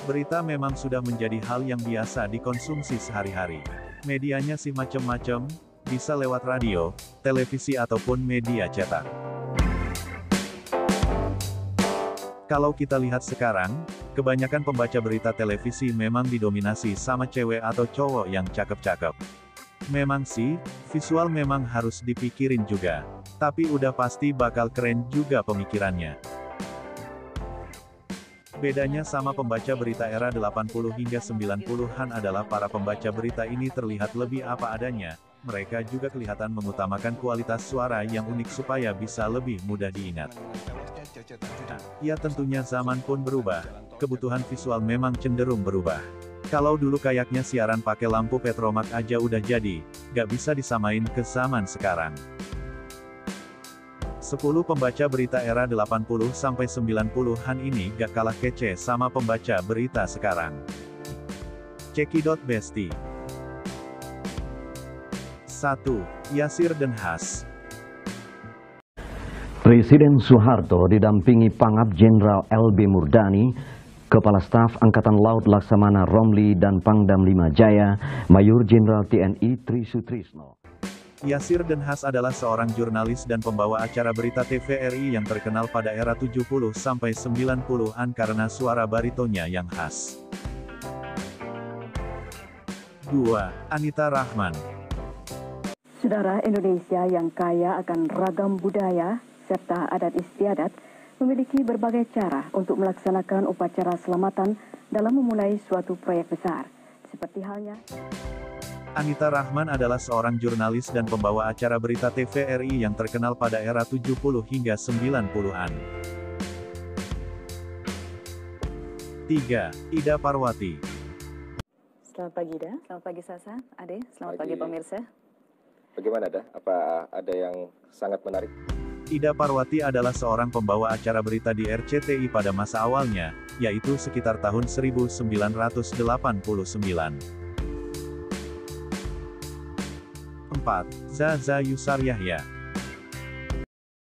Berita memang sudah menjadi hal yang biasa dikonsumsi sehari-hari. Medianya sih macam-macam, bisa lewat radio, televisi ataupun media cetak. Kalau kita lihat sekarang, kebanyakan pembaca berita televisi memang didominasi sama cewek atau cowok yang cakep-cakep. Memang sih, visual memang harus dipikirin juga. Tapi udah pasti bakal keren juga pemikirannya. Bedanya sama pembaca berita era 80 hingga 90-an adalah para pembaca berita ini terlihat lebih apa adanya, mereka juga kelihatan mengutamakan kualitas suara yang unik supaya bisa lebih mudah diingat. Ya tentunya zaman pun berubah, kebutuhan visual memang cenderung berubah. Kalau dulu kayaknya siaran pakai lampu petromak aja udah jadi, gak bisa disamain ke zaman sekarang. 10 pembaca berita era 80-90-an ini gak kalah kece sama pembaca berita sekarang. Cekidot Besti. 1. Yasir dan Has. Presiden Soeharto didampingi Pangap Jenderal LB Murdani, Kepala Staf Angkatan Laut Laksamana Romli dan Pangdam 5 Jaya, Mayor Jenderal TNI Tri Sutrisno. Yasir dan Has adalah seorang jurnalis dan pembawa acara berita TVRI yang terkenal pada era 70-90-an karena suara baritonya yang khas. 2. Anita Rahman. Saudara, Indonesia yang kaya akan ragam budaya serta adat istiadat memiliki berbagai cara untuk melaksanakan upacara selamatan dalam memulai suatu proyek besar, seperti halnya Anita Rahman adalah seorang jurnalis dan pembawa acara berita TVRI yang terkenal pada era 70 hingga 90-an. 3. Ida Parwati. Selamat pagi, Ida. Selamat pagi, Sasa. Ade, selamat pagi pemirsa. Bagaimana, Ida? Apa ada yang sangat menarik? Ida Parwati adalah seorang pembawa acara berita di RCTI pada masa awalnya, yaitu sekitar tahun 1989. 4. Zaza Yusar Yahya.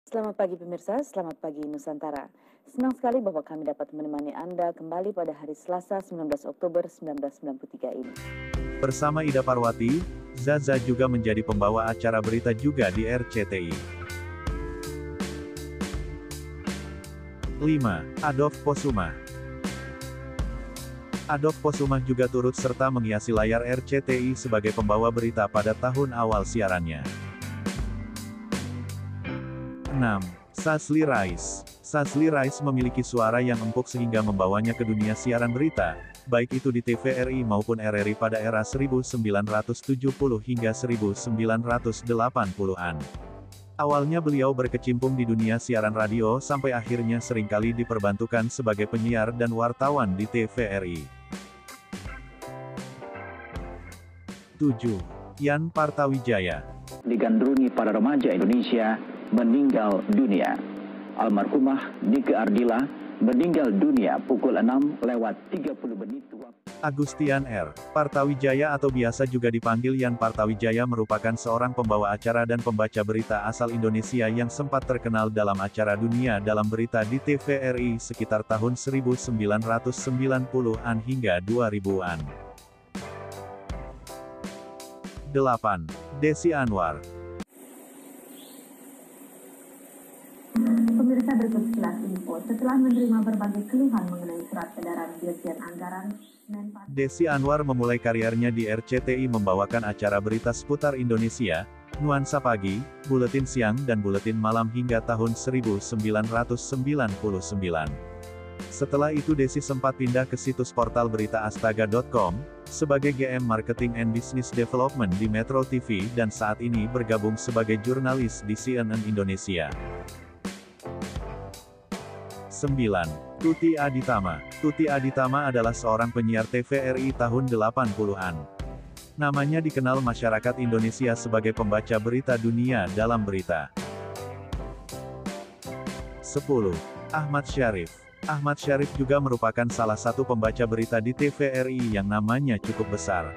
Selamat pagi pemirsa, selamat pagi Nusantara. Senang sekali bahwa kami dapat menemani Anda kembali pada hari Selasa 19 Oktober 1993 ini. Bersama Ida Parwati, Zaza juga menjadi pembawa acara berita juga di RCTI. 5. Adolf Posuma. Adolf Posuma juga turut serta menghiasi layar RCTI sebagai pembawa berita pada tahun awal siarannya. 6. Sasli Rais. Sasli Rais memiliki suara yang empuk sehingga membawanya ke dunia siaran berita, baik itu di TVRI maupun RRI pada era 1970 hingga 1980-an. Awalnya beliau berkecimpung di dunia siaran radio sampai akhirnya seringkali diperbantukan sebagai penyiar dan wartawan di TVRI. 7. Yan Partawijaya. Digandrungi para remaja Indonesia meninggal dunia. Almarhumah Nike Ardila meninggal dunia pukul 6:30 waktu. Agustian R. Partawijaya atau biasa juga dipanggil Yan Partawijaya merupakan seorang pembawa acara dan pembaca berita asal Indonesia yang sempat terkenal dalam acara dunia dalam berita di TVRI sekitar tahun 1990-an hingga 2000-an. 8. Desi Anwar. pemirsa berikut sekilas info. Setelah menerima berbagai keluhan mengenai surat edaran Dirjen Anggaran Menpan. Desi Anwar memulai karirnya di RCTI membawakan acara berita seputar Indonesia, Nuansa Pagi, Buletin Siang dan Buletin Malam hingga tahun 1999. Setelah itu Desi sempat pindah ke situs portal berita astaga.com, sebagai GM Marketing and Business Development di Metro TV dan saat ini bergabung sebagai jurnalis di CNN Indonesia. 9. Tuti Aditama. Tuti Aditama adalah seorang penyiar TVRI tahun 80-an. Namanya dikenal masyarakat Indonesia sebagai pembaca berita dunia dalam berita. 10. Ahmad Syarif. Ahmad Syarif juga merupakan salah satu pembaca berita di TVRI yang namanya cukup besar.